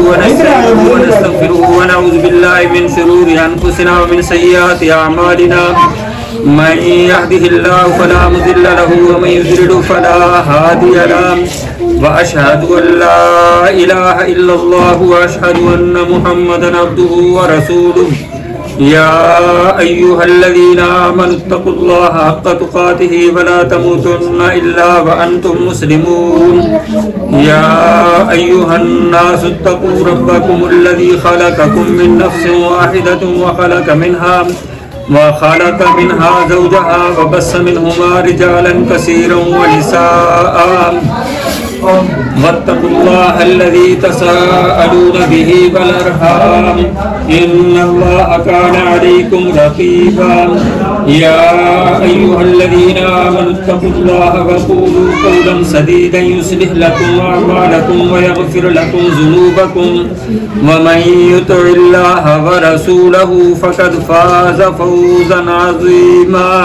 ونستعينه ونستغفره ونعوذ بالله من شرور أنفسنا ومن سيئات أعمالنا من يهده الله فلا مضل له ومن يضلل فلا هادي له وأشهد أن لا إله إلا الله وأشهد أن محمدا عبده ورسوله يا أيها الذين آمنوا اتقوا الله حق تقاته ولا تموتن إلا وأنتم مسلمون يا أيها الناس اتقوا ربكم الذي خلقكم من نفس واحدة وخلق منها زوجها وبث منهما رجالا كثيرا ونساء واتقوا الله الذي تساءلون به والأرحام إن الله كان عليكم رقيبا يا أيها الذين آمنوا اتقوا الله وقولوا قولا سديدا يصلح لكم أعمالكم ويغفر لكم ذنوبكم ومن يطع الله ورسوله فقد فاز فوزا عظيما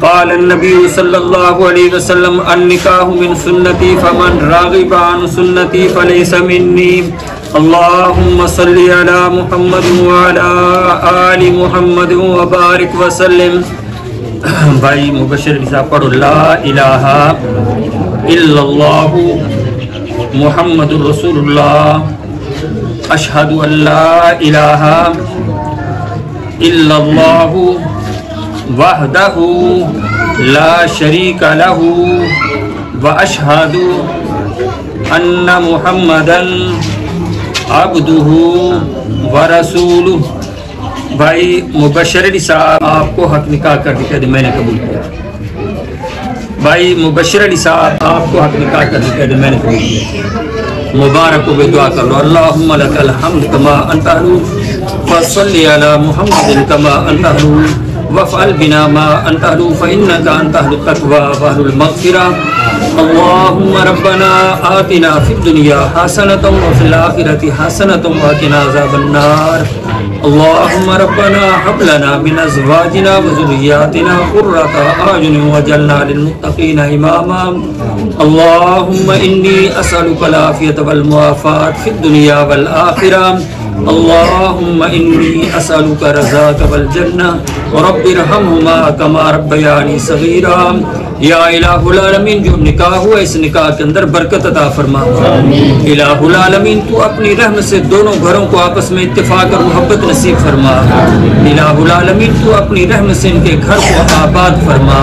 قال النبي صلى الله عليه وسلم النكاح من سنتي فمن راغب عن سنتي فليس مني اللهم صل على محمد وعلى آل محمد وبارك وسلم. بھائی مبشر صاحب پڑھو لا الہ الا اللہ محمد رسول اللہ اشہد ان لا الہ الا اللہ وحدہ لا شریک لہ واشہد ان محمدا عبدہ ورسولہ. بھائی مبشر علی صاحب آپ کو حق نکاح کر کے میں نے قبول کیا. بھائی مبشر علی صاحب آپ کو حق نکاح کر کے میں نے قبول کیا. مبارک ہو بے دعا کر لو. اللہم لک الحمد کما انت اہل فصلی علی محمد کما انت اہل وفعل بنا ما انت اہل فانک انت اہل التقوی واہل المغفرہ. اللہم ربنا آتنا فی الدنیا حسنۃ وفی الآخرۃ حسنۃ وقنا عذاب النار. اللہم ربنا حب لنا من ازواجنا وذریاتنا قرۃ اعین واجعلنا للمتقین اماما. اللہم انی اسألک العافیۃ والمعافاۃ فی الدنیا والآخرہ. اللہم انی اسألک رضاک والجنہ ورب ارحمہما کما ربیانی صغیرا. یا الہ العالمین جو نکاح ہوا اس نکاح کے اندر برکت عطا فرما. الہ العالمین تو اپنی رحمت سے دونوں گھروں کو آپس میں اتفاق اور محبت نصیب فرما. الہ العالمین تو اپنی رحمت سے ان کے گھر کو آباد فرما،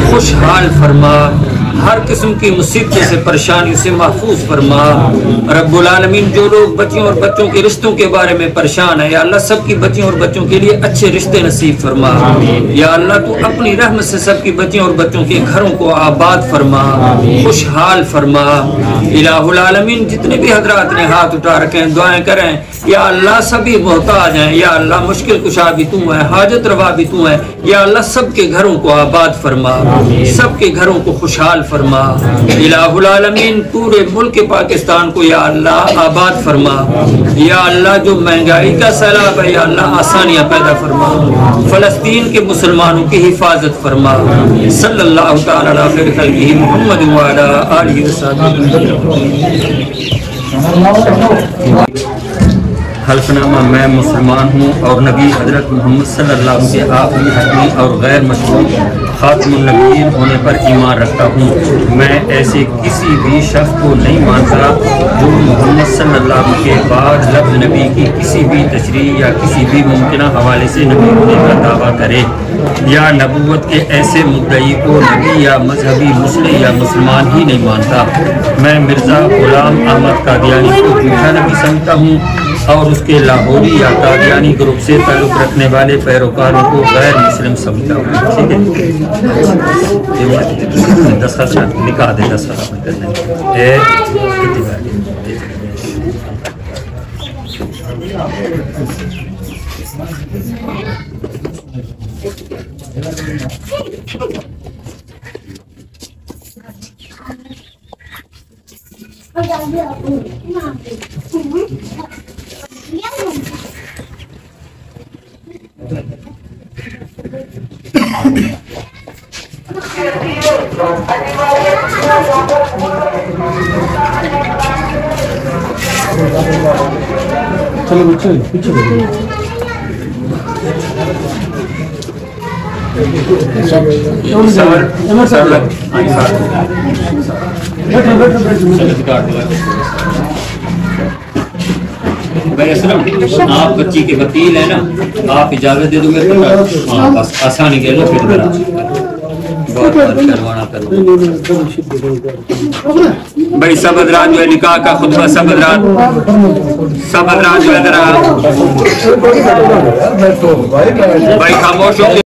خوشحال فرما، ہر قسم کی مصیبتوں سے پریشانیوں سے محفوظ فرما. رب العالمین جو لوگ بچیوں اور بچوں کے رشتوں کے بارے میں پریشان ہے یا اللہ سب کی بچیوں اور بچوں کے لیے اچھے رشتے نصیب فرما. یا اللہ تو اپنی رحمت سے سب کی بچیوں اور بچوں کے گھروں کو آباد فرما، خوشحال فرما. الہ العالمین جتنے بھی حضرات نے ہاتھ اٹھا رکھے ہیں دعائیں کریں. یا اللہ سبھی محتاج ہیں. یا اللہ مشکل کشا بھی تو ہے، حاجت روا بھی تو ہے. یا اللہ سب کے گھروں کو آباد فرما، سب کے گھروں کو خوشحال فرما. الہ العالمین پورے ملک پاکستان کو یا اللہ آباد فرما. یا اللہ جو مہنگائی کا سیلاب ہے یا اللہ آسانیاں پیدا فرما. فلسطین کے مسلمانوں کی حفاظت فرما. صلی اللہ تعالی علی خیر خلقہ محمد وعلی آلہ وصحبہ. حلف نامہ میں مسلمان ہوں اور نبی حضرت محمد صلی اللہ علیہ وسلم کے آخری حتمی اور غیر مشروط خاتم النبیین ہونے پر ایمان رکھتا ہوں. میں ایسے کسی بھی شخص کو نہیں مانتا جو محمد صلی اللہ علیہ وسلم کے بعد لفظ نبی کی کسی بھی تشریح یا کسی بھی ممکنہ حوالے سے نبی ہونے کا دعویٰ کرے یا نبوت کے ایسے مدعی کو نبی یا مذہبی مسلم یا مسلمان ہی نہیں مانتا. میں مرزا غلام احمد قادیانی کو جھوٹا نبی سمجھتا ہوں اور اس کے لاہوری یا قادیانی گروپ سے تعلق رکھنے والے پیروکاروں کو غیر مسلم سمجھتا ہوں. ٹھیک ہے، دستخط نکاح دے دستخط کرنے چلو بچے پیچھے بھائی اسلم آپ بچی کے وکیل ہیں نا، آپ اجازت دے دو میرے کو؟ ہاں بس آسانی کے لو پھر میرا بہت کروانا کرو بھائی. سب حضرات جو ہے نکاح کا خطبہ، سب حضرات جو ہے ذرا بھائی خاموش ہو.